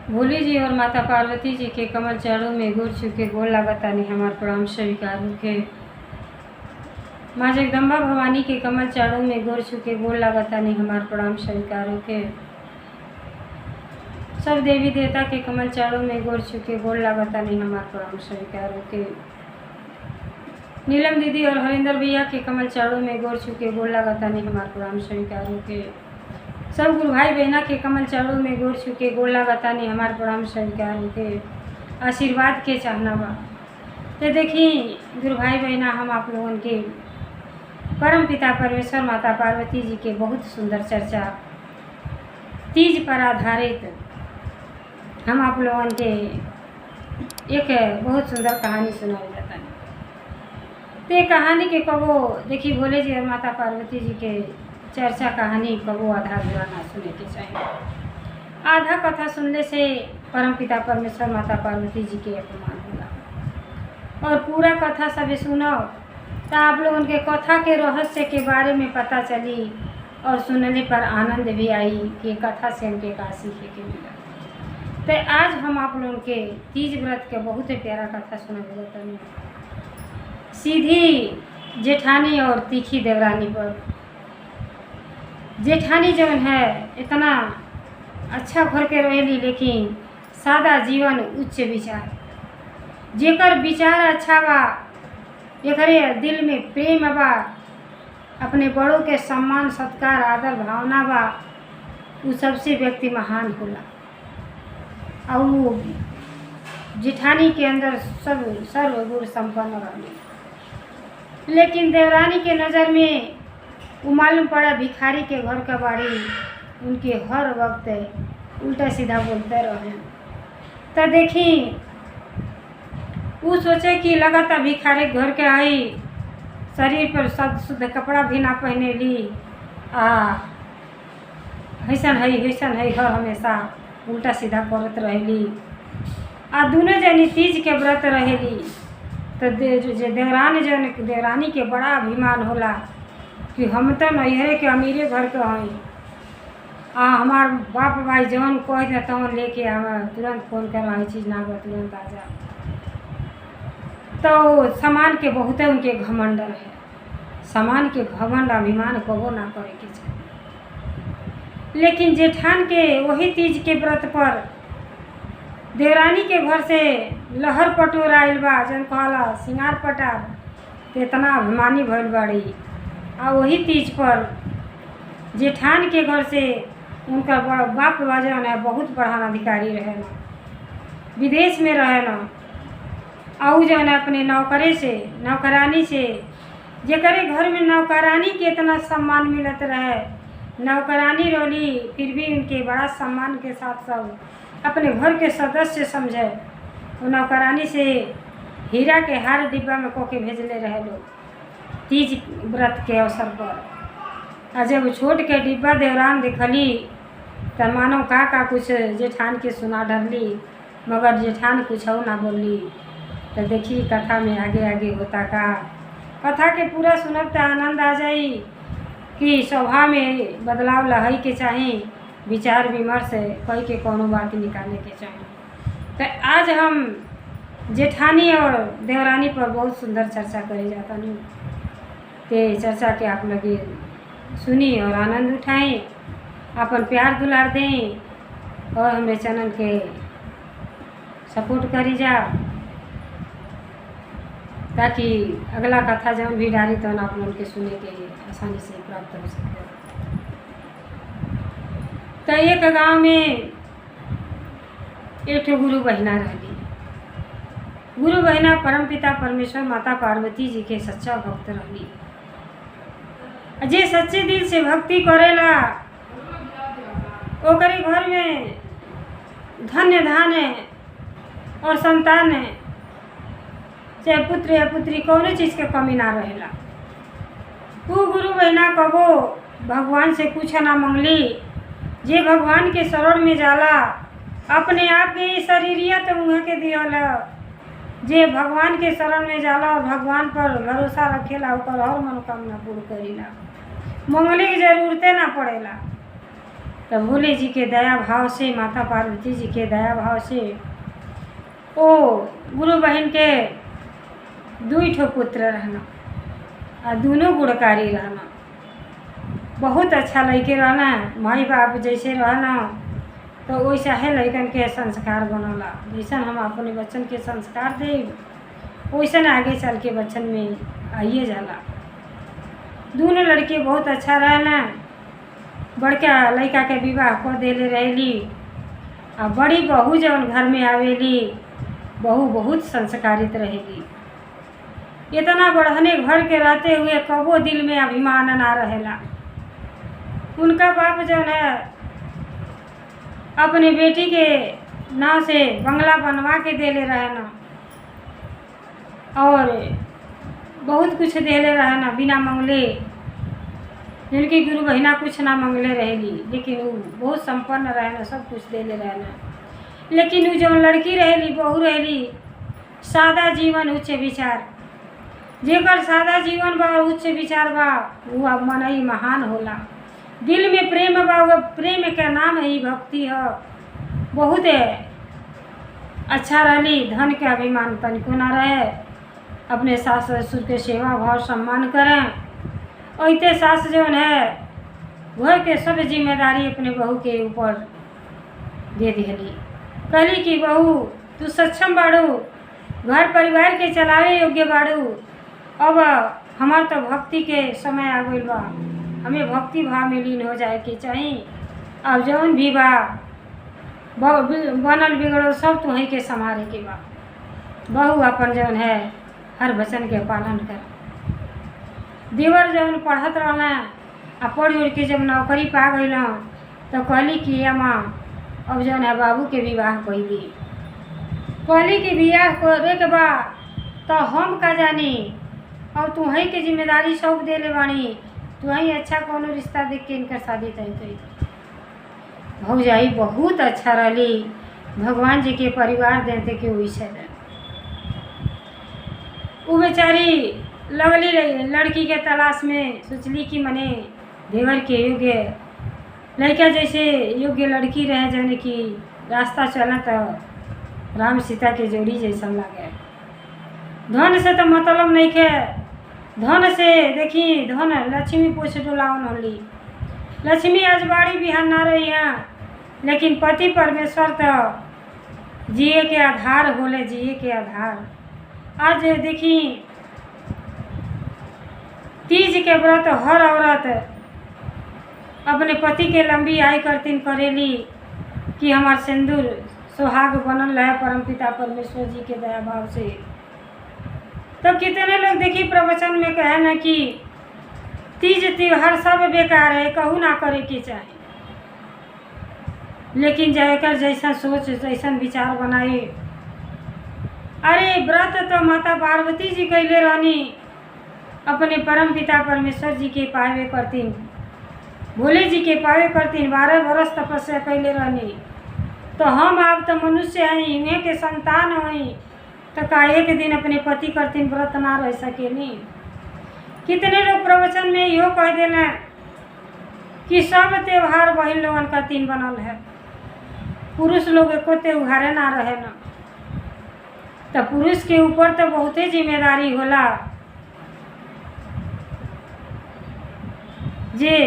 भोले जी और माता पार्वती जी के कमल चरणों में गोर छुके गोर लागतानी हमार प्रणाम स्वीकार होके। माँ जगदम्बा भवानी के कमल चरणों में गोर छुके गोर लागतानी हमार प्रणाम स्वीकार होके। सब देवी देवता के कमल चरणों में गोर छुके गोर लागतानी हमार प्रणाम स्वीकार होके। नीलम दीदी और हरिंदर भैया के कमल चरणों में गोर छुके गोर लागतानी हमार प्रणाम स्वीकार होके। सब गुरु भाई बहना के कमल चरणों में गोर छुके गोर लागतानी हमार प्रणाम स्वीकार होके। आशीर्वाद के चाहना बा तो देखी गुरु भाई बहना, हम आप लोगों के परम पिता परमेश्वर माता पार्वती जी के बहुत सुंदर चर्चा तीज पर आधारित हम आप लोगों के एक बहुत सुंदर कहानी सुनाई जाता है। तो कहानी के कबो देखी भोले जी और माता पार्वती जी के चर्चा कहानी कबो आधा बुरा ना सुने के चाहिए। आधा कथा सुनने से परम पिता परमेश्वर माता पार्वती जी के अपमान होला, और पूरा कथा सब सुनो तो आप लोगों के कथा के रहस्य के बारे में पता चली और सुनने पर आनंद भी आई कि कथा से हमके का सीखे के मिला। तो आज हम आप लोगों के तीज व्रत के बहुत ही प्यारा कथा सुना देता हूँ। सीधी जेठानी और तीखी देवरानी पर। जेठानी जौन है इतना अच्छा घर के रहेली, लेकिन सादा जीवन उच्च विचार। जेकर विचार अच्छा बा, एकरे दिल में प्रेम बा, अपने बड़ों के सम्मान सत्कार आदर भावना बा, वो सबसे व्यक्ति महान होला। और वो जेठानी के अंदर सब सर्वगुण संपन्न रही। लेकिन देवरानी के नज़र में वो मालूम पड़ा भिखारी के घर का बाड़ी, उनके हर वक्त उल्टा सीधा बोलते रहे। तो देखी वो सोचे कि लगातार भिखारी घर के आई, शरीर पर शुद्ध कपड़ा भी ना पहने ली, हैसन है हर हमेशा उल्टा सीधा करत रहेली। दोनों जनी तीज के व्रत रहेली। तो देवरानी के बड़ा अभिमान होला कि हम तो नैहरे के अमीरे घर के हई, हमार बाप भाई जवन कह दे तवन लेके आवा, तुरंत फोन कर चीज़ ना बा तुरंत आ जा। तो सामान के बहुत उनके घमंड है। सामान के घमंड अभिमान कबो ना करे के चाहिए। लेकिन जेठान के वही तीज के व्रत पर देवरानी के घर से लहर पटोर आयल बा, जन कहला सिंगार पटार, तो इतना अभिमानी भइल बाड़ी। वही तीज पर जेठान के घर से उनका बाप जौन है बहुत बड़ा अधिकारी रहे ना, विदेश में रहे ना। और जौन है अपने नौकरानी से जेकरे घर में नौकरानी के इतना सम्मान मिलत रहे, नौकरानी रोली फिर भी उनके बड़ा सम्मान के साथ सब अपने घर के सदस्य समझे। वो नौकरानी से हीरा के हार डिब्बा में कोके भेजले रहे लोग तीज व्रत के अवसर पर। जब छोट के डिब्बा देवरान देखली तो मानो का कुछ जेठान के सुना डरली, मगर जेठान कुछ ना बोली। तो देखी कथा में आगे आगे होता का। कथा के पूरा सुनब तो आनंद आ जाई कि स्वभाव में बदलाव लहई के चाहिए, विचार विमर्श कई के कोनो बात निकालने के चाहिए। तो आज हम जेठानी और देवरानी पर बहुत सुंदर चर्चा करी जाता नहीं। तो चर्चा के आप लोग सुनी और आनंद उठाएं, अपन प्यार दुलार दें और हमारे चैनल के सपोर्ट करी जा, ताकि अगला कथा जब भी डाली तो आप लोगों के सुने के आसानी से प्राप्त हो सके। तो एक गांव में एक गुरु बहना रही। गुरु बहना परमपिता परमेश्वर माता पार्वती जी के सच्चा भक्त रही। जे सच्चे दिल से भक्ति करेला ओकरे घर में धन्य धान्य और संतान है, चाहे पुत्र या पुत्री कौनो चीज़ के कमी ना रहेला। वो गुरु बहना कबो भगवान से कुछ ना मंगली। जे भगवान के शरण में जाला अपने आप के शरीरिया तो उन्हें के दियल। जे भगवान के शरण में जाला और भगवान पर भरोसा रखेला ओकर हर मनोकामना पूर्ण करेला, मंगले की जरूरते ना पड़ेला। तो भोले जी के दया भाव से, माता पार्वती जी के दया भाव से ओ गुरु बहन के 2 ठो पुत्र रहना और दोनों गुणकारी रहना। बहुत अच्छा लड़के रहना, माई बाप जैसे रहना तो वैसा है लड़कन के संस्कार बनला। जैसा हम अपने बच्चन के संस्कार दे वैसा आगे चल के बच्चन में आइए जाला। दोनों लड़के बहुत अच्छा रहना। बड़का लड़का के विवाह कर देले रहेली और बड़ी बहू जौन घर में आवेली बहू बहुत संस्कारित रहेगी। इतना बढ़ने घर के रहते हुए कबो दिल में अभिमान ना रहेला। उनका बाप जो है अपनी बेटी के नाव से बंगला बनवा के देले रहना और बहुत कुछ देले रहना बिना मंगले। जिनकी गुरु बहिना कुछ ना मंगले रहेली लेकिन वो बहुत संपन्न रहना, सब कुछ देले रहना। लेकिन वो जो लड़की रहेली, बहू रहेली, सादा जीवन उच्च विचार, जेकर सादा जीवन बा उच्च विचार बा वो अब मनई महान होला। दिल में प्रेम बा, वो प्रेम के नाम ही भक्ति है। बहुत अच्छा रही, धन के अभिमान तनिको ना रहे, अपने सास ससुर के सेवा भाव सम्मान करें। ऐसे सास जो है घर के सब जिम्मेदारी अपने बहू के ऊपर दे दिली। कहली कि बहू तू सक्षम बाड़ू, घर परिवार के चलावे योग्य बाड़ू। अब हमार तो भक्ति के समय आ गई बा, हमें भक्ति भाव में लीन हो जाए के चाहिए। अब जौन भी बा बनल बिगड़ल सब तुम्हें के संभाले के बा। बहू अपन जौन है हर वचन के पालन कर। देवर जौन पढ़त रहना आ पढ़ उड़ के जब नौकरी पा गई तो कहली कि अम्मा अब जौन है बाबू के विवाह कैली। कहली कि बियाह करे के बा तो हम का जानी, और तुम्हें के जिम्मेदारी सौंप देले बानी, तुम्हें अच्छा कोनो रिश्ता देख के इनकर शादी तय करी। भौजाई बहुत अच्छा रही, भगवान जी के परिवार देते के वैसे वो बेचारी लगली लड़की के तलाश में, सोचली कि मने देवर के योग्य लड़का जैसे योग्य लड़की रहे जाने की रास्ता चला तो राम सीता के जोड़ी जैसा लगे। धन से तो मतलब नहीं के, धन से देखी धन लक्ष्मी पोछ डोलावन होली। लक्ष्मी आज बाड़ी बिहान ना रही है, लेकिन पति परमेश्वर तो जिए के आधार होले, जिए के आधार। आज देखी तीज के व्रत हर औरत अपने पति के लंबी आयु करतीन करेली कि हमार सिंदूर सुहाग बनल है परमपिता परमेश्वर जी के दया भाव से। तो कितने लोग देखी प्रवचन में कहे ना कि तीज त्योहार सब बेकार है, कहू ना करे के चाहे। लेकिन जाकर जैसा सोच जैसा विचार बनाए। अरे व्रत तो माता पार्वती जी कैले रहनी, अपने परम पिता परमेश्वर जी के पावे करतीन, भोले जी के पावे करतीन, 12 वर्ष तपस्या कैले रहनी। तो हम आप तो मनुष्य हैं, इन्हें के संतान हैं, तो का एक दिन अपने पति करतीन व्रत ना रह सकेनी। कितने लोग प्रवचन में यो कह देना कि सब त्योहार बहन लोगन का 3 बनल है, पुरुष लोग एको त्योहारे ना रहे ना। तो पुरुष के ऊपर तो बहुते जिम्मेदारी होला। जे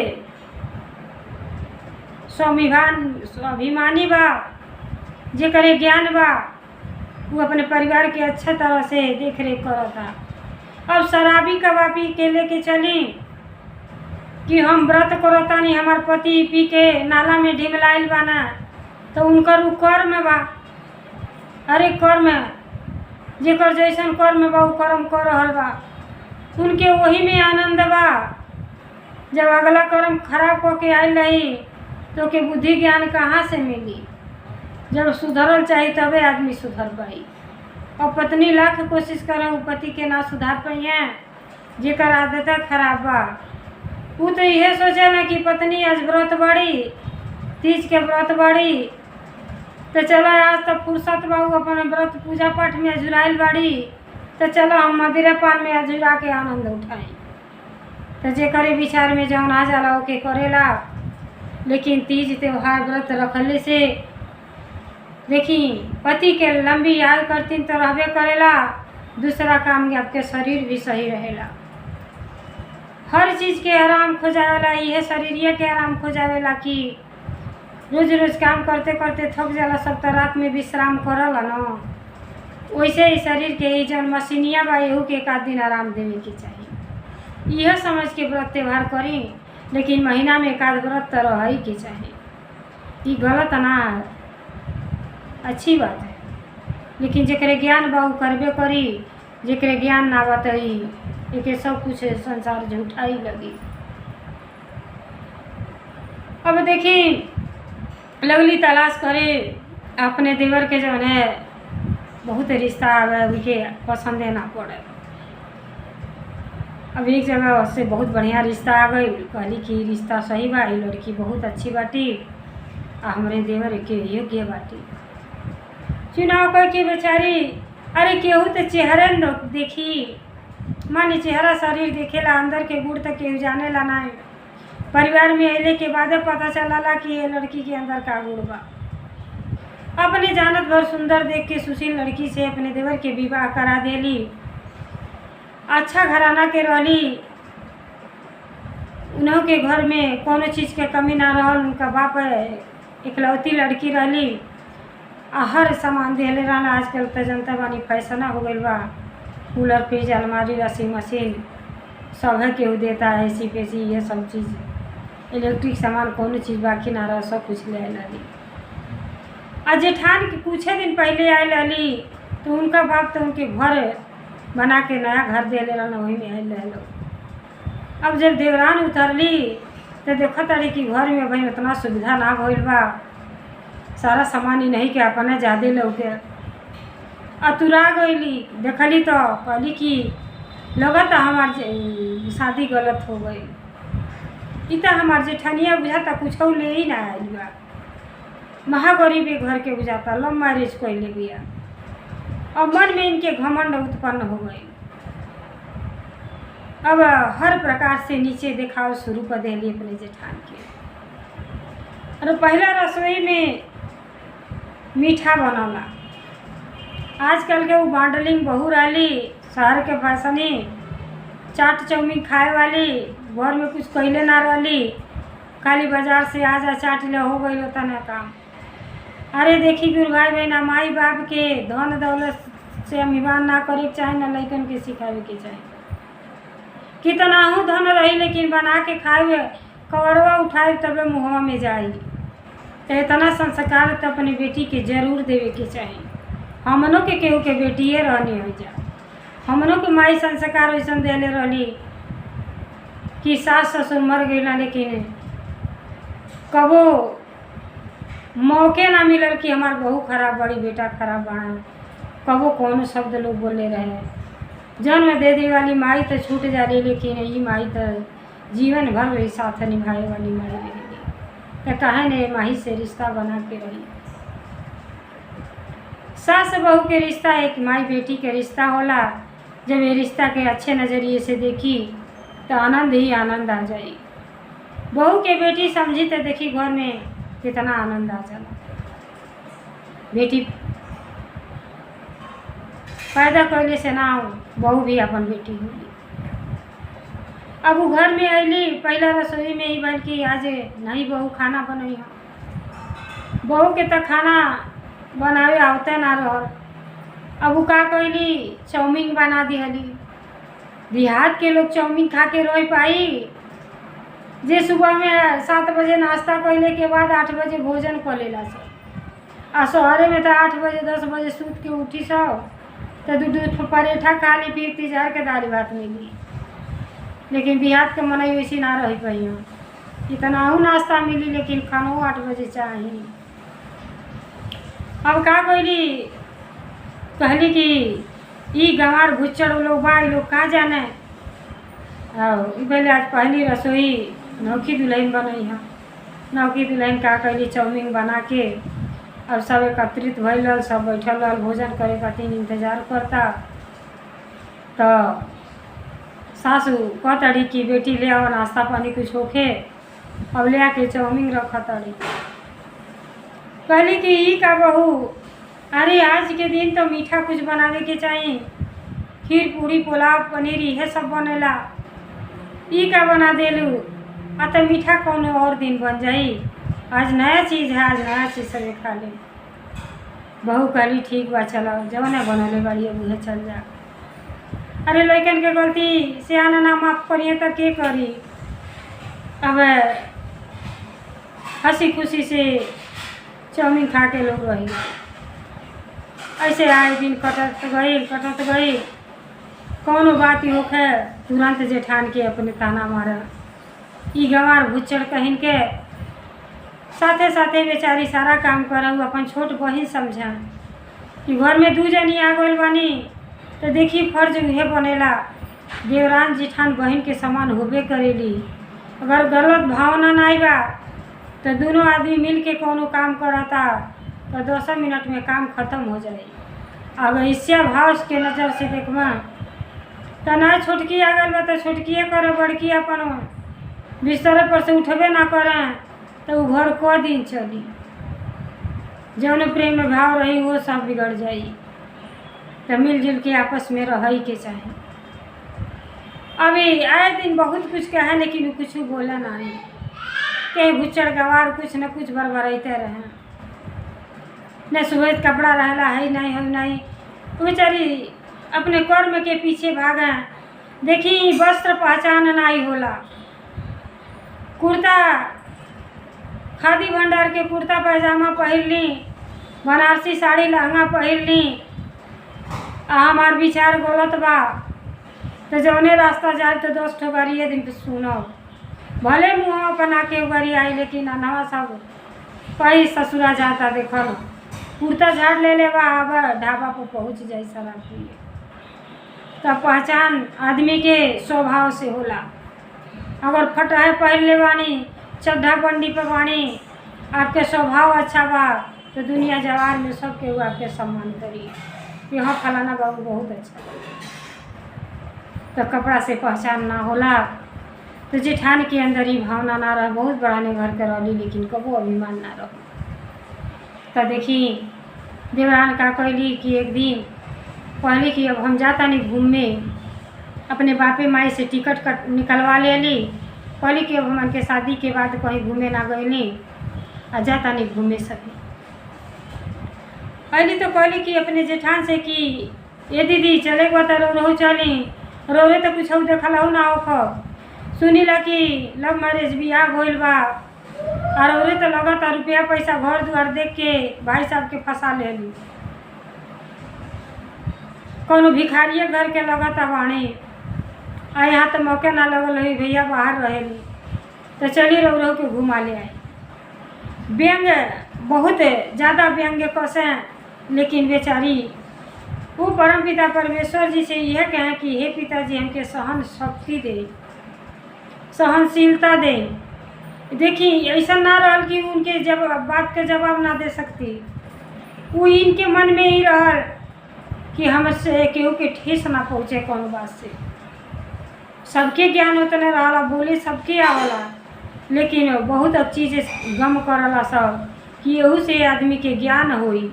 स्वाभिमानी बा, जे करे ज्ञान बा, वो अपने परिवार के अच्छा तरह से देख रेख करता। अब शराबी कबाबी के लेके चली कि हम व्रत करतानी, हमार पति पी के नाला में ढिमलाइल बाना, तो उनकर उ कर्म बा। अरे कर्म जेकर जैसन कर्म बा उ कर्म कर रहल बा, उनके वही में आनंद बा। जब अगला कर्म खराब करके आयल रही तो के बुद्धि ज्ञान कहाँ से मिली। जब सुधरल चाहिए तबे आदमी सुधर पाई। और पत्नी लाख कोशिश करे पति के ना सुधार पाइए, जेकर आदत खराब बा वो तो यह सोचे ना कि पत्नी आज व्रत बाड़ी, तीज के व्रत बाड़ी, तो चलो आज तक फुर्सत बा अपने व्रत पूजा पाठ में अजुराइल बाड़ी, तो चलो हम मदिरा पान में अजुरा के आनंद उठाएं। तो जे करे विचार में जौन आ जाला ओके करेला। लेकिन तीज त्योहार व्रत रखले से देखी पति के लंबी आयु करतीन तो रहबे करेला, दूसरा काम में आपके शरीर भी सही रहेला। हर चीज़ के आराम खोजावेला, यह शरीरिया के आराम खोजावेला कि रोज रोज काम करते करते थक जाला सब, तो रात में विश्राम करला न, वैसे ही शरीर के ही जन मशीनिया बा एहू के एक आध दिन आराम देवे के चाहिए। यह समझ के व्रत त्यौहार करी, लेकिन महीना में एक आध व्रत तो रह के चाहिए। ये गलत ना है, अच्छी बात है, लेकिन जेकरे ज्ञान बा उ करबे करी, जेकरे ज्ञान ना बा तो एक सब कुछ संसार झूठा ही लगी। अब देखी लगली तलाश करे अपने देवर के जो है बहुत रिश्ता आवे, उनके पसंद ना पड़े। अब एक जगह से बहुत बढ़िया रिश्ता आ गई, कहली कि रिश्ता सही बा, ये लड़की बहुत अच्छी बाटी आ हमारे देवर के योग्य बाटी। चुनाव करके बेचारी, अरे केहू तो चेहरे न देखी, मानी चेहरा शरीर देखेला, अंदर के गुड़ तक केहू जानेला ना। परिवार में अले के बाद पता चला कि ये लड़की के अंदर का गुड़ बा। अपने जानत भर सुंदर देख के सुशील लड़की से अपने देवर के विवाह करा देली। अच्छा घराना के रहली, उन्हों के घर में कोनो चीज़ के कमी ना रहल। उनका बाप इकलौती लड़की रहली, हर सामान देले रहना। आजकल तो जनता बानी फैसना हो गई बा, कूलर फ्रिज अलमारी वॉशिंग मशीन सब है केहू देता है, एसी पेसी ये सब चीज़, इलेक्ट्रिक सामान कोनो चीज़ बाकी ना रहा, सब कुछ ले ली। आ जेठान के कुछ दिन पहले आए लली, तो उनका बाप तो उनके घर बना के नया घर दे ले रहना, वही में आए लो। अब जब देवरान उतरली तो देखा तारी कि घर में भाई उतना सुविधा ना भइल बा, सारा सामान ही नहीं के अपने ज़्यादा लौके। अतुरा गईली, देखली तो कहली कि लगता हमार शादी गलत हो गई, इतना हमार जेठनिया बुझाता कुछ ले ही ना आइल बा, महागरीबी घर के बुझाता, लव मैरिज कैले बिया। अब मन में इनके घमंड उत्पन्न हो गई। अब हर प्रकार से नीचे दिखाओ शुरू कर देली अपने जेठान के। अरे पहला रसोई में मीठा बनला, आजकल के वो बांडलिंग बहू रही, शहर के फैसनी चाट चौमीन खाए वाली, घर में कुछ कैले ना रही, खाली बाजार से आजा चाट ले हो गई होता ना काम। अरे देखी गुरु भाई बहना, माई बाप के धन दौलत से अभिमान ना करे के चाहे, ना लइकन के सिखावे के चाहे। कितना हूँ धन रही, लेकिन बना के खाए कवरवा उठाए तबे मुँहवा में जाई। तो इतना संस्कार तो अपनी बेटी के जरूर देवे के चाहिए। हमनों के केहू के बेटिए रहनी हो जा, हमनों के माई संस्कार वैसा देले रही कि सास ससुर मर गईला, लेकिन कबो मौके ना मिलल कि हमार बहू खराब बड़ी बेटा खराब बना, कबो कौन शब्द लोग बोले रहे। जन्म दे दी वाली माई तो छूट जाली, लेकिन ये माई तो जीवन भर वही साथ निभाए वाली माई रहेगी। तो कहे ने माही से रिश्ता बना के रही। सास बहू के रिश्ता एक माई बेटी के रिश्ता होला। जब ये रिश्ता के अच्छे नज़रिए से देखी तो आनंद ही आनंद आ जाए। बहू के बेटी समझी तो देखी घर में कितना आनंद आ जाला। बेटी पैदा कैले से ना बहू भी अपन बेटी होली। अब वो घर में अली, पहला रसोई में ही बैठ के आज नहीं बहू खाना बनई है। बहू के तो खाना बनावे आवते ना रहल। अब वो का कैली, चाउमीन बना दिहली। देहात के लोग चाउमीन खा के रह पाई? जे सुबह में 7 बजे नाश्ता कैले के बाद 8 बजे भोजन कर लेला से, आ शहरे में तो 8 बजे 10 बजे सूत के उठी सब तो दूध परेठा खा ली, फिर तिजार के दाल भात मिली। लेकिन देहात के मनई वैसी ना रह पाई। इतना नाश्ता मिली, लेकिन खानो 8 बजे चाहिए। अब का कैली, कहली कि ई गंवार भुच्चड़ लोग बा, लोग का जाने। पहले आज पहली रसोई नौकी दुल्हन बनई है। नौकी दुल्हन का कैली, चाउमीन बना के अब सब एकत्रित भइल, सब बैठल रहल, भोजन करे खातिर इंतजार करता। तो सासू कहतड़ी कि बेटी ले आओ नाश्ता पानी कुछ होके। अब ले आके चाउमीन रख तड़ी। कहली कि ई का बहू, अरे आज के दिन तो मीठा कुछ बनावे के चाहिए, खीर पूरी पुलाव पनीर यह सब बनेला, ई का बना देलू, तो मीठा कौन और दिन बन जाई, आज नया चीज़ है, आज नया चीज़ सब खा ले। बहू कहली ठीक बा, चलो जवने बनले बड़ी उहे चल जा। अरे लड़कन के गलती से आना ना माफ करिए तो के करी। अब हंसी खुशी से चाउमीन खा के लोग रही, ऐसे आए दिन कटत गई, कौनो बात ही होखे तुरंत जेठान के अपने ताना मारा। ई गंवार भुच्चड़ कहिन के साथे साथे बेचारी सारा काम करऊ, अपन छोट बहिन समझा कि घर में दू जनी आ गइल बानी तो देखी फर्ज उहे बनेला, देवरान जेठान बहन के समान होबे करेली। अगर गलत भावना नहीं बा तो दोनों आदमी मिल के कोनो काम करता तो 10 मिनट में काम खत्म हो जाए। अगर ईर्ष्या भाव के नज़र से देखमा तो ना छोटकी आ गल बा तो छोटकिए करे, बड़की अपन बिस्तर पर से उठबे ना करें तो वो घर को दिन चली। जौन प्रेम में भाव रही वो सब बिगड़ जाई। तो मिलजुल के आपस में रह के चाहे। अभी आए दिन बहुत कुछ कहे लेकिन वो कुछ बोला नहीं, कहीं भुच्चड़ गवार कुछ न कुछ बरबराते रहे, न सुबह कपड़ा रहला है नहीं बेचारी अपने कर्म के पीछे भागे। देखी वस्त्र पहचान नहीं होला, कुर्ता खादी भंडार के कुर्ता पैजामा पहन ली, बनारसी साड़ी लहंगा पहन ली, हमार विचार गलत बा तो जौने रास्ता जाए तो 10 ठो गाड़िए दिन पे सुनो, भले मुँह बना के गाड़ी आई लेकिन अनवा सब कहीं ससुरा जाता देखल कुर्ता झाड़ ले बा, अब ढाबा पर पहुँच जाए शराब पिए। तब पहचान आदमी के स्वभाव से होला। अगर फटहे पहन ले बानी, चड्ढा बंडी पे बानी, आपके स्वभाव अच्छा बा तो दुनिया जवार में सब के वो आपके सम्मान करी, यहाँ फलाना बाबू बहुत अच्छा। तो कपड़ा से पहचान ना होला तो जेठान के अंदर ही भावना ना रह, बहुत बड़ाने घर के रही लेकिन कबो अभिमान ना रह। तो देखी देवरान का कहली कि एक दिन कहली कि अब हम जाता नहीं घूमने, अपने बापे माई से टिकट निकलवा ले ली। कहली कि अब हम के शादी के बाद कहीं घूमे ना गईली आ जाता नहीं घूमे सके। कहली तो कहली कि अपने जेठान से कि ये दीदी चले गो तो रोहू चली, रोरे तो कुछ देखल हो ना हो, सुनीला कि लव मैरिज बियाह होइल बा और रोरे तो लगता रुपया पैसा घर द्वार देख के भाई साहब के फंसा ले ली, कोनो भिखारिये घर के लगता बाणी आ यहाँ तो मौके ना लगल है, भैया बाहर रहेली तो चली रहो के घुमा ले आए। व्यंग बहुत ज़्यादा व्यंग कसे, लेकिन बेचारी वो परम पिता परमेश्वर जी से यह कहें कि हे पिताजी हमके सहन शक्ति दे, सहनशीलता दे। देखी ऐसा ना रहल कि उनके जब बात के जवाब ना दे सकती, वो इनके मन में ही रहल कि हमसे केहू के ठेस ना पहुँचे कोनो बात से। सबके ज्ञान उतने रहला, बोले सबके आवला, लेकिन बहुत चीज़ गम करला सब कि यहू से आदमी के ज्ञान होई।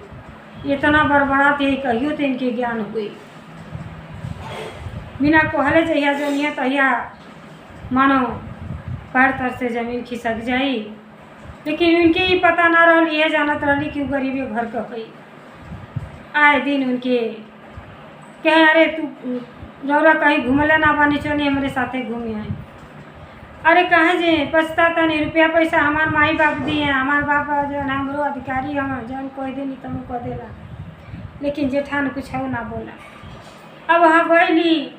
इतना बड़बड़ाते है कहियो तो इनके ज्ञान हुई, बिना कहले जहिया जनिए तहिया मानो पैर तर से जमीन खिसक जाई। लेकिन उनके ही पता ना रहल, यह जानत रहली कि गरीबी घर का हुई। आए दिन उनके कहे अरे तू रौरा कहीं घूमले ना बानी, चली हमारे साथे घूमे आए। अरे कहे जे पछताता नहीं, रुपया पैसा हमार माई बाप दिए, हमार बाप जो है हमरो अधिकारी हम जौन कह देनी तुम कह देला, लेकिन जेठान कुछ है ना बोला। अब हाँ गईली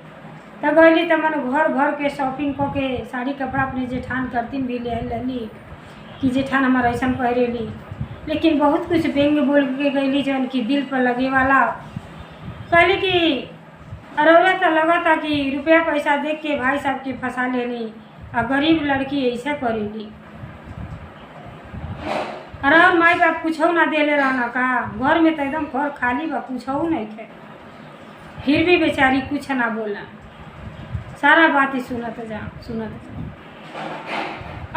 तो मन घर भर के शॉपिंग को के साड़ी कपड़ा अपने जेठान करतीन भी ले ली कि जेठान हमारा ऐसा पहरेली, लेकिन बहुत कुछ व्यंग बोल के गईली जो उनकी दिल पर लगे वाला। कहली कि अरौरा तो लगा था कि रुपया पैसा देख के भाई साहब के फंसा लेनी, और गरीब लड़की ऐसे करेली। अरे माई बाप कुछ ना देले रहना का, घर में तो एकदम घर खाली बा, कुछ नहीं थे, फिर भी बेचारी कुछ ना बोला, सारा बात ही सुनत जा।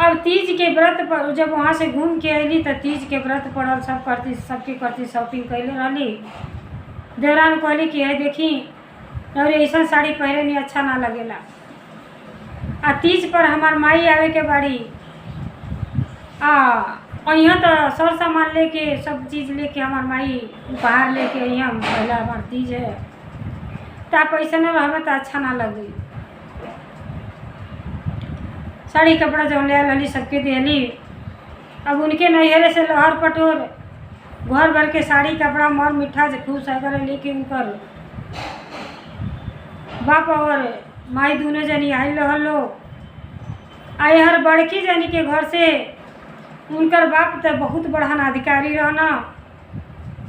अब तीज के व्रत पर जब वहाँ से घूम के अली तो तीज के व्रत पड़ल, सब करती सबके करती शॉपिंग कैले रहली। देवरान कहली कि है देखी और ऐसा साड़ी पहने नहीं अच्छा ना लगेला, आ तीज पर हमार माई आवे के बाड़ी और यहाँ तो सर सामान लेके सब चीज़ लेके हमार माई उपहार लेके यहाँ पहला हमार तीज है, तो आप ऐसा न रहे तो अच्छा ना लगे। साड़ी कपड़ा जो ले लली सबके दिली। अब उनके नैहरे से लहर पटोर घर भर के साड़ी कपड़ा मर मिठा से खूब सगर लेके उनकर बाप और माई दोनों जनी आयल रहल लोग। आए हर बड़की जनी के घर से उनकर बाप तो बहुत बड़हन अधिकारी रहना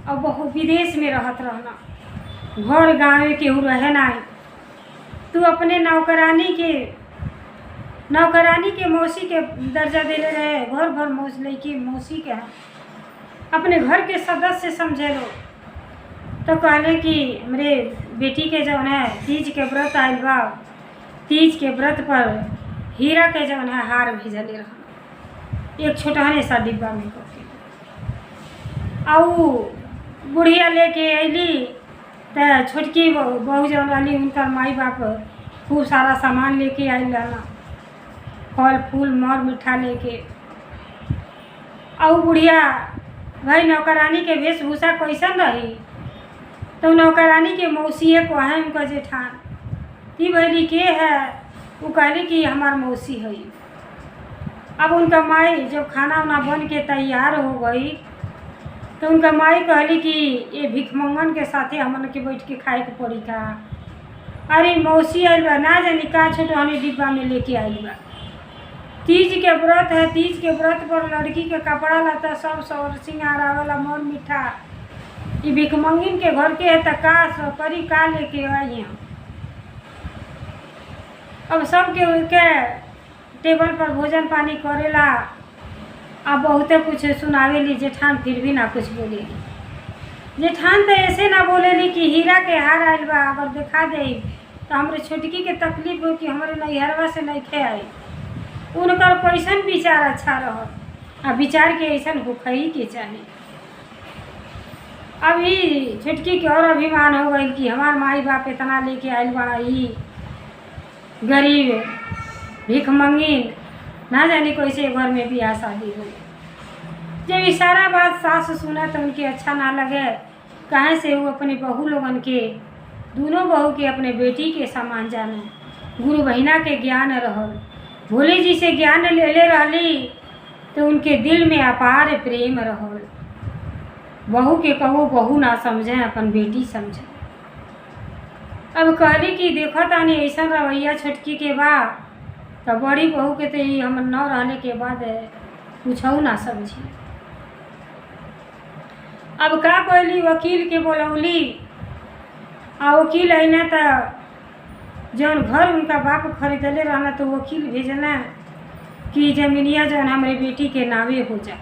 और बहुत विदेश में रहत रहना, घर गाँव केहू रहे ना। तू अपने नौकरानी के मौसी के दर्जा देले रहे, घर भर मौज लैकी मौसी के अपने घर के सदस्य समझे लो। तो कहले कि हमरे बेटी के जौन है तीज के व्रत आयल बा, तीज के व्रत पर हीरा के जौन है हार भेजले रहा एक छोटा सा डिब्बा में करके। आऊ बुढ़िया लेके अली तो छोटकी बहू जौन रही उनकर माई बाप खूब सारा सामान लेके आयल रहना, फल फूल मर मिठा लेके। आऊ बुढ़िया भाई नौकरानी के वेशभूषा कैसन रही, तो नौकरानी के मौसी को है उनका जेठान। ती भैली के है, वो कहली कि हमार मौसी है। अब उनका माई जब खाना वाना बन के तैयार हो गई तो उनका माई कहली कि ये भिखमंगन के साथे हमन के बैठ के खाए के पड़ी का। अरे मौसी आयल बा, ना जानी का छोटा डिब्बा में लेके आयल बा। तीज के व्रत है, तीज के व्रत पर लड़की के कपड़ा लता सब सौर सिंगार आवेला मर मिठा। ये भिखमंगिन के घर के है तो का करी का लेके आई हैं। अब सबके उनके टेबल पर भोजन पानी करेला, अब बहुते कुछ सुनावेली जेठान, फिर भी ना कुछ बोलेली। जेठान तो ऐसे ना बोलेली कि हीरा के हार आयल बा, अगर दिखा दे तो हमरे छोटकी के तकलीफ हो कि हमारे नैहरवा से नहीं खे आई। उनकर कैसन विचार अच्छा रह, आ विचार के ऐसा होखई के चाहिए। अभी छोटकी के और अभिमान हो गई कि हमार माई बाप इतना लेके आयल बड़ा, ही गरीब भिखमंगिन ना जाने कैसे घर में बियाह शादी हो। जब ये सारा बात सास सुना तो उनके अच्छा ना लगे, कहाँ से वो अपने बहू लोगन के दोनों बहू के अपने बेटी के समान जाने, गुरु बहिना के ज्ञान रहल, भोले जी से ज्ञान ले रहली तो उनके दिल में अपार प्रेम रहल। बहू के कहो बहू ना समझे, अपन बेटी समझे। अब कहली कि देखो तानी ऐसा रवैया छोटकी के बा तो बड़ी बहू के तो हम न रहने के बाद कुछ ना समझी। अब का कहली वकील के बोलौली, आ वकील अना तो जौन घर उनका बाप खरीदले रहना तो वकील भेजना कि जमीनिया जौन हमारे बेटी के नावे हो जाए।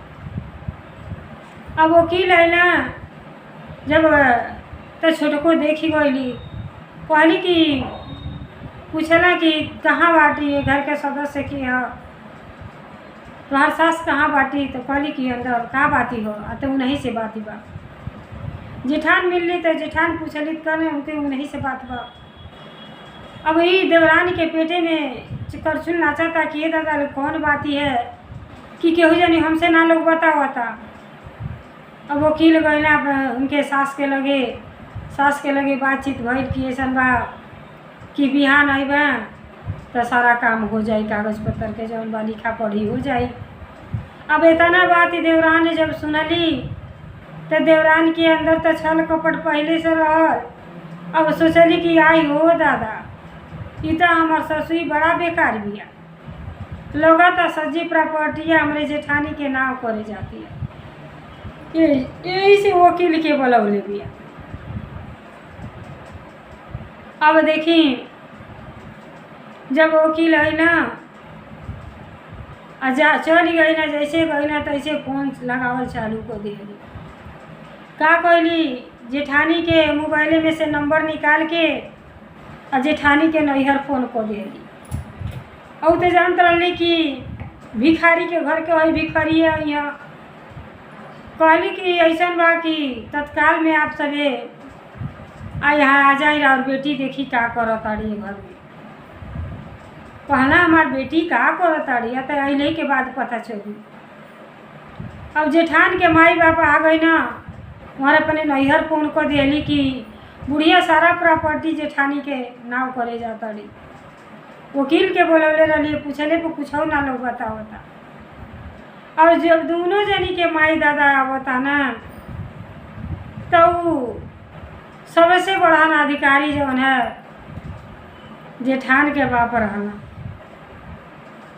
अब वकील अना जब तो छोटको देखी गईली, कहली कि पूछला कि कहाँ बाटी है, घर के सदस्य की है, तुम्हार सास कहाँ बाटी, तो कहली कि अंदर कहाँ बाती हो, तो उन्हीं से बाती बा। जेठान मिलली तो जेठान पूछली कहने उनके उन्हीं से बात बा। अब यही देवरान के पेटे में करछुल नाचा था कि ये दादा कौन बाती है कि केहू जानी हमसे ना लोग बतावता। अब वकील गईला उनके सास के लगे बातचीत भइल कि ऐसा बा कि बिहान अबे तो सारा काम हो जाए, कागज पत्तर के जौन बा लिखा पढ़ी हो जाए। अब इतना बात देवरान ने जब सुनली तो देवरान के अंदर तो छल कपट पहले से रहल। अब सोचली कि आई हो दादा, ये तो हमार ससुई बड़ा बेकार बिया, लोग तो सज्जी प्रॉपर्टी हमारे जेठानी के नाव करे जाती है। यही से वकील के बोलौले बिया। अब देखी जब वकील है ना चल गई ना, जैसे गई ना तैसे फोन लगावल चालू कर दिली। का कहली जेठानी के मोबाइल में से नंबर निकाल के और जेठानी के नैहर फ़ोन कर दिली। और तो जानते रही कि भिखारी के घर के वही भिखारी है यहाँ। कहली कि ऐसा बा कि तत्काल में आप सभी यहाँ आ जाए और बेटी देखी का करत ताड़ी घर में। कहना हमार बेटी का करत ताड़ी तो अले के बाद पता चली। अब जेठान के माई बाप आ गई ना, वहाँ अपने नैहर फोन कर दिली कि बुढ़िया सारा प्रॉपर्टी जेठानी के नाव करे जाता रही। वकील के बोलौले रही, पूछले पर कुछ ना लोग बतावता। और जब दोनों जनी के माई दादा आवता ना, तो सबसे बड़ा अधिकारी जौन है जेठान के बाप रहना।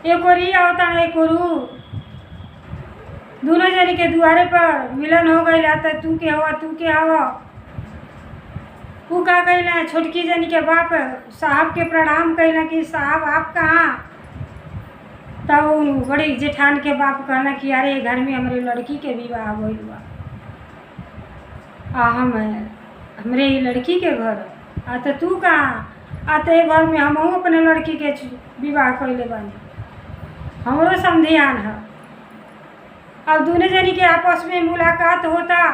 एक ओरी आवता ना, एक ओरू दोनों जनी के दुआरे पर मिलन हो गई। आता तू के हवा तू के हवा। वो का कहला छोटकी जनी के बाप साहब के प्रणाम कहला कि साहब आप कहाँ। तब बड़ी जेठान के बाप कहना कि अरे घर में हमारे लड़की के विवाह होइल बा, हमरे लड़की के घर तो तू कहाँ। आते घर में हम अपने लड़की के विवाह कैले बानी, हमरो समधियान है। अब दोनों जनी के आपस में मुलाकात होता।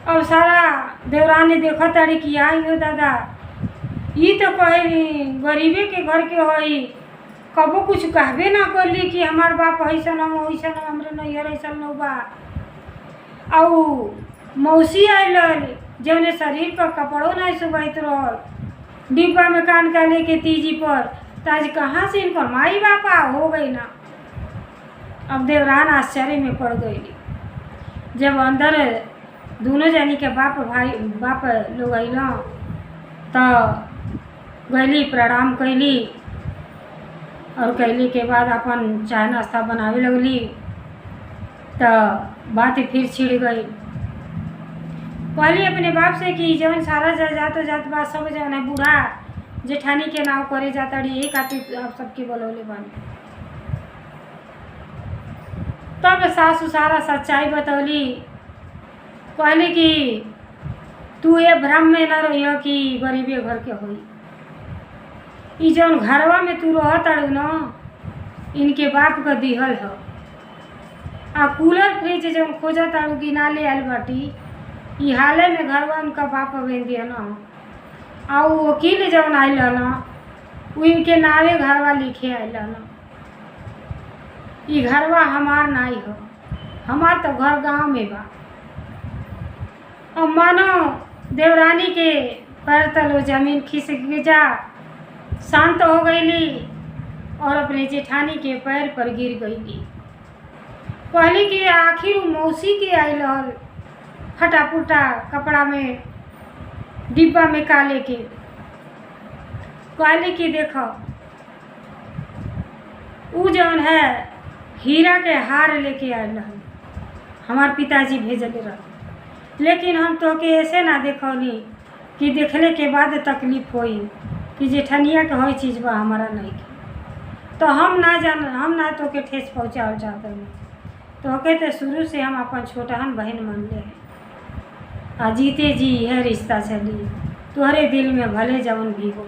अब सारा देवरानी देखा तारी कि आई हो दादा, ये तो कहे गरीबे के घर के होई, कबो कुछ कहबे ना करली कि हमार बाप ऐसा हम वैसा हमरे नैहर ऐसा न बा। और मौसी आयल जौने शरीर पर कपड़ों नहीं सुबैत रहल, डिब्बा में कान का लेके तीजी पर, तो आज कहाँ से इनकर माई बापा हो गई ना। अब देवरान आश्चर्य में पड़ गई। जब अंदर दोनों जानी के बाप लोग अल तो गईली प्रणाम कैली और कैली के बाद अपन चाय नाश्ता बनावे लगली। तो बात फिर छिड़ गई। कहली अपने बाप से कि जवन सारा जात बात सब जवन है बूढ़ा जेठानी के नाव करे जाता रही, एक खातिर आप सबके बोलौले बानी। तब सासू सारा सच्चाई बतौली। कहली कि तू ये भ्रम में न रहियो कि गरीबे घर के होई। ई जौन घरवा में तू रह ताड़ू न, इनके बाप का दिहल है। आ कूलर फ्रिज जौन खोजा ताड़ू कि ना ले आयल बाटी, ई हाले में घरवा उनका बाप बेन दिया न। आ वकील जौन आयल न, वो इनके नावे घरवा लिखे आयल न। ई घरवा हमार नाई हो, हमार तो घर गांव में बा। अब मानो देवरानी के पैर तलो जमीन खिसक जा, शांत हो गईली और अपने जेठानी के पैर पर गिर गईली। कहली कि आखिर मौसी के आयल हल फटा फूटा कपड़ा में डिब्बा में काले के। कहली कि देखो उ जौन है हीरा के हार लेके आयल रही, हमार पिताजी भेजले रहे। लेकिन हम तो के ऐसे ना देखौनी कि देखले के बाद तकलीफ होई कि जेठनिया के हई चीज़ बा हमारा नहीं के। तो हम ना तो के ठेस पहुँचाओ चाहते हैं। तो के तो शुरू से हम अपन छोटहन बहन मान ले आ जीते जी है रिश्ता चली, तुहरे दिल में भले जवन भी हो।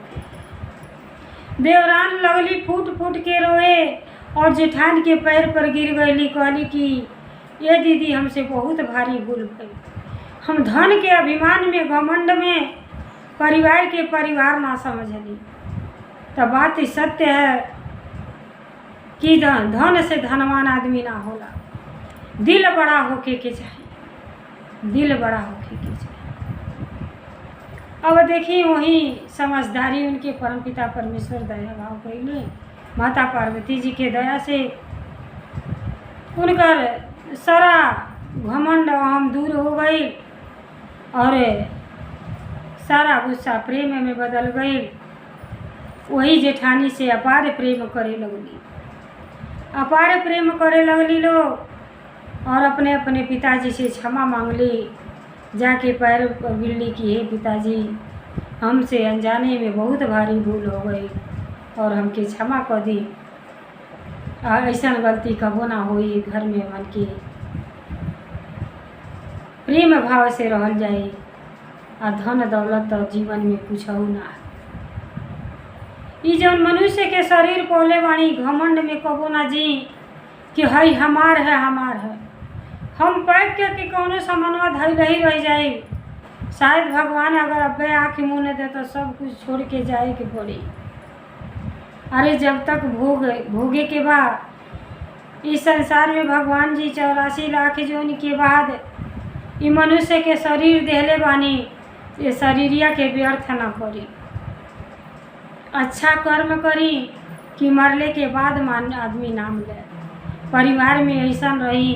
देवरान लगली फूट फूट के रोए और जेठान के पैर पर गिर गईली। कहली कि ये दीदी हमसे बहुत भारी भूल भई, हम धन के अभिमान में घमंड में परिवार के परिवार ना समझली। तो बात सत्य है कि धन से धनवान आदमी ना होला, दिल बड़ा होके के चाहिए, दिल बड़ा होके के चाहिए। अब देखिए वही समझदारी उनके परमपिता परमेश्वर दया भाव कैले, माता पार्वती जी के दया से उनकर सारा घमंड अहम दूर हो गई और सारा गुस्सा प्रेम में बदल गई। वही जेठानी से अपार प्रेम करे लगली, अपार प्रेम करे लगली लोग। और अपने अपने पिताजी से क्षमा मांगली, जाके पैर पर गिरली कि हे पिताजी, हमसे अनजाने में बहुत भारी भूल हो गई और हमके क्षमा कर दी। ऐसा गलती कबो ना होई। घर में मन के प्रेम भाव से रहल जाए आ धन दौलत तो जीवन में कुछ हो ना। ई जौन मनुष्य के शरीर पौले वाणी घमंड में कबो ना जी कि हई हमार है हमार है। हम पैक के कौनो सामानवा धैल ही रह जाई, शायद भगवान अगर अब्बे आँख मुँह न दे तो सब कुछ छोड़ के जाए के पड़ी। अरे जब तक भोगे के बाद इस संसार में भगवान जी 84 लाख जोन के बाद ई मनुष्य के शरीर देहले बानी, ये शरीरिया के व्यर्थ ना करी। अच्छा कर्म करी कि मरले के बाद मान आदमी नाम ले। परिवार में ऐसा रही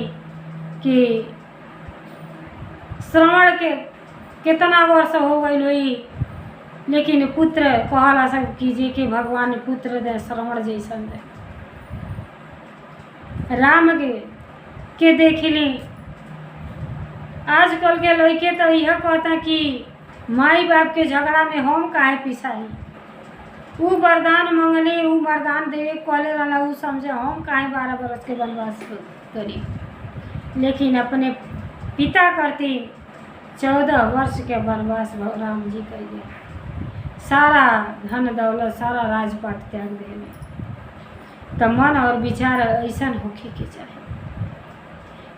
कि श्रवण के कितना वर्ष हो गई लोई, लेकिन पुत्र कहला सब कीजिए कि भगवान पुत्र दे श्रवण जैसा दे। राम के देख ली आजकल के लड़के तो यह कहता कि माई बाप के झगड़ा में हम काहे पिसाई, ऊ वरदान मंगले ऊ वरदान देवे कहले रहला, ऊ समझे हम काहे 12 बरस के वनवास करी। लेकिन अपने पिता करती 14 वर्ष के वनवास राम जी कैले, सारा धन दौलत सारा राजपाट त्याग देने। तो मन और विचार ऐसा होखे के चाहे।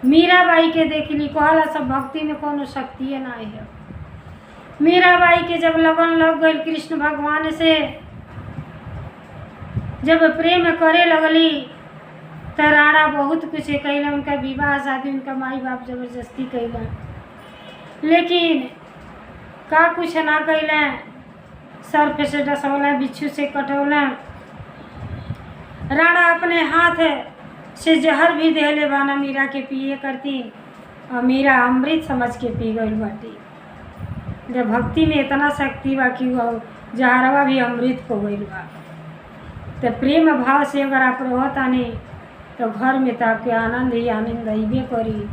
मीराबाई के देख ली कहला सब भक्ति में कोनो शक्ति ना है। मीराबाई के जब लगन लग गई कृष्ण भगवान से, जब प्रेम करे लगली तो राणा बहुत कुछ कैला, उनका विवाह शादी उनका माई बाप जबरदस्ती कैला, लेकिन का कुछ ना कैला। सर्फ से डसौला, बिच्छू से कटौला। राणा अपने हाथ से जहर भी देले बाना मीरा के पिए करती, और मीरा अमृत समझ के पी गई बाटी। जब भक्ति में इतना शक्ति बा कि वो जहरवा भी अमृत को गई बा। तो प्रेम भाव से अगर आप रहतानी तो घर में तो आपके आनंद ही आनंद अबे करी।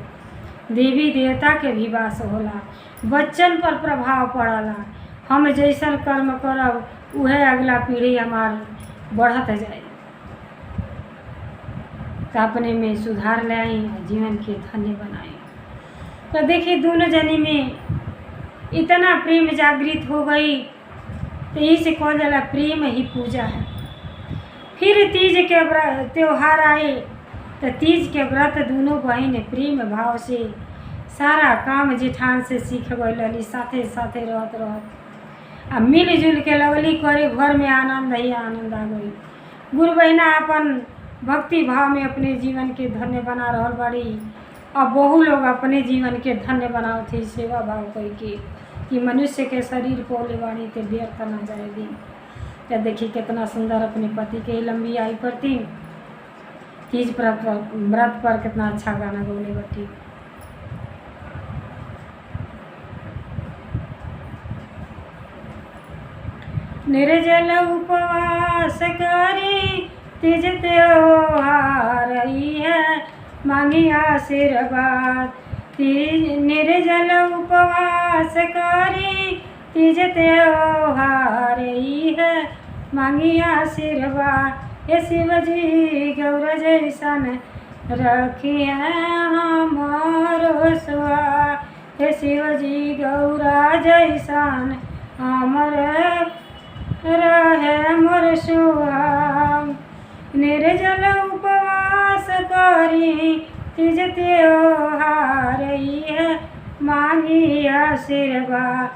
देवी देवता के भी वास होला, बच्चन पर प्रभाव पड़ला। हम जैसन कर्म करब उहे अगला पीढ़ी हमार बढ़त जाए। तो अपने में सुधार ले आई, जीवन के धन्य बनाए। तो देखिए दोनों जनी में इतना प्रेम जागृत हो गई, तो यही से कहा जाला प्रेम ही पूजा है। फिर तीज के त्योहार आए, तो तीज के व्रत दोनों बहन प्रेम भाव से सारा काम जेठान से सीख गई, साथे साथे रहत रहत आ मिलजुल के लगली करे। घर में आनंद ही आनंद आ गई। गुरु बहिना अपन भक्ति भाव में अपने जीवन के धन्य बना रहल बाड़ी, और बहु लोग अपने जीवन के धन्य बनाओ थे सेवा भाव करके कि मनुष्य के शरीर पोले बाड़ी ते व्यर्थ ना जाए दिन। तो देखिए कितना सुंदर अपने पति के लंबी आई करती तीज व्रत पर कितना अच्छा गाना गौले बटी। निर्जल उपवास करी तीज त्योहार है, मांगी आशीर्वाद। तीज निर्जल उपवास करी तीज त्योहार है, मांगी आशीर्वाद। ये शिवजी गौर जैसन रखिए हमारो सुआ, हे शिवजी गौरा जैसन हमर रहे मोर सुहाग। निर्जल उपवास करी तीज त्योहार है, मांगी आशीर्वाद।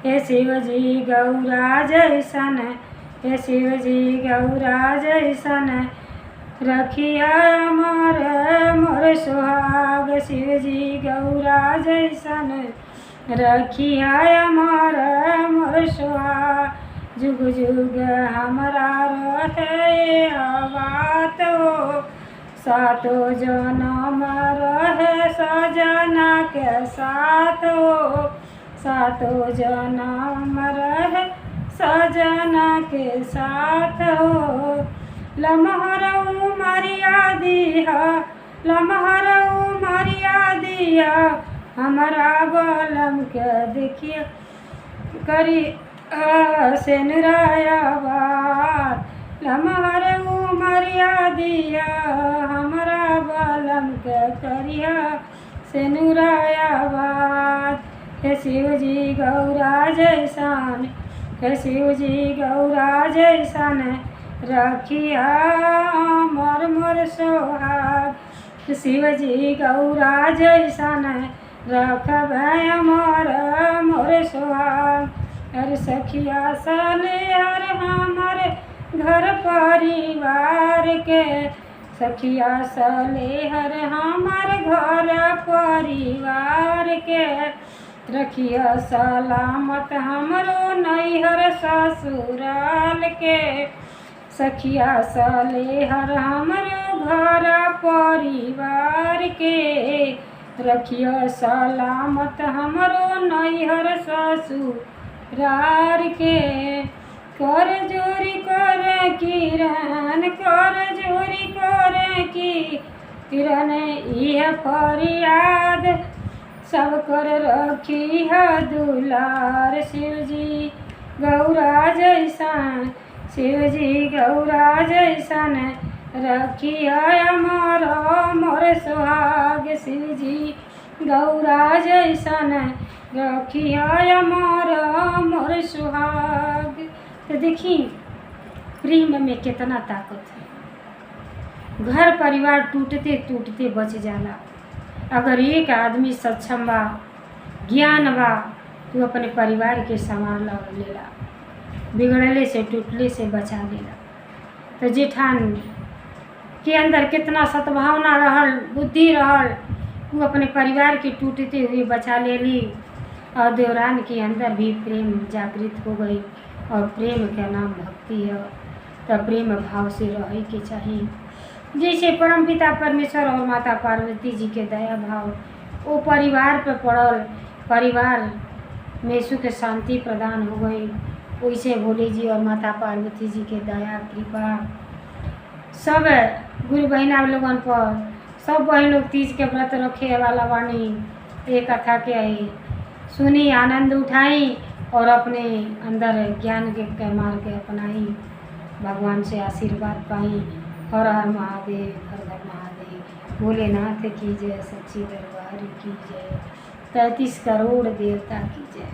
हे शिवजी गौरा जैसन, हे शिवजी गौरा जैसन रखिया मोर सुहाग। शिवजी गौरा जैसन रखिया मोर सुहाग। जुग जुग हमारा रहे बात हो, सातो जन्म रहे सजना के साथ हो, सातो जन्म रहे सजना के साथ हो। लमहर उमरिया दिया, लमहर उमरिया दिया, हमारा बलम के देखिए करी से निरायाबाद। लमहर उमरिया दिया, हमारा बलम के करिया से निरायाबाद। हे शिवजी गौरा जैसन, हे शिव जी गौरा जैसन रखिया मोर मोर सोहाग। शिव जी गौरा जैसन रखबै मोर मोर सोहाग। अरे सखिया साले हर हमर घर परिवार के, सखिया साले हर हमर घर परिवार के, रखिया सलामत हमरो नैहर ससुराल के। सखिया साले हर हमरो घर परिवार के, रखिया सलामत हमरो नैहर ससुराल के। कर जोरी कर किरण, कर जोरी कर किरण यह फरियाद, सब कर रखी है दुलार। शिव जी गौरा जैसन, शिव जी गौरा जैसन रखिया मोर मोर सोहाग। शिव जी गौरा जैसन रखिया मोर मोर सुहाग। तो देखिए प्रेम में कितना ताकत है। घर परिवार टूटते टूटते बच जाला। अगर एक आदमी सक्षम बा, ज्ञान बा, तो अपने परिवार के संभाल लेला, बिगड़ले से टूटले से बचा लेला। तो जेठान के अंदर कितना सद्भावना रहल, बुद्धि रहल, वो अपने परिवार के टूटते हुए बचा लेली। और देवरान के अंदर भी प्रेम जागृत हो गई, और प्रेम का नाम भक्ति है। तो प्रेम भाव से रहे के चाहिए। जैसे परमपिता परमेश्वर और माता पार्वती जी के दया भाव वो परिवार पे पड़ल, परिवार में सुख शांति प्रदान हो गई। वैसे भोले जी और माता पार्वती जी के दया कृपा सब गुरु बहिना लोगन पर, सब बहन लोग तीज के व्रत रखे वाला वाणी ये कथा के सुनी, आनंद उठाई और अपने अंदर ज्ञान के मार्ग के अपनाई, भगवान से आशीर्वाद पाई। हर हर महादेव, हर हर महादेव। भोलेनाथ की जय, सच्ची दरबार की जय, 33 करोड़ देवता की जय।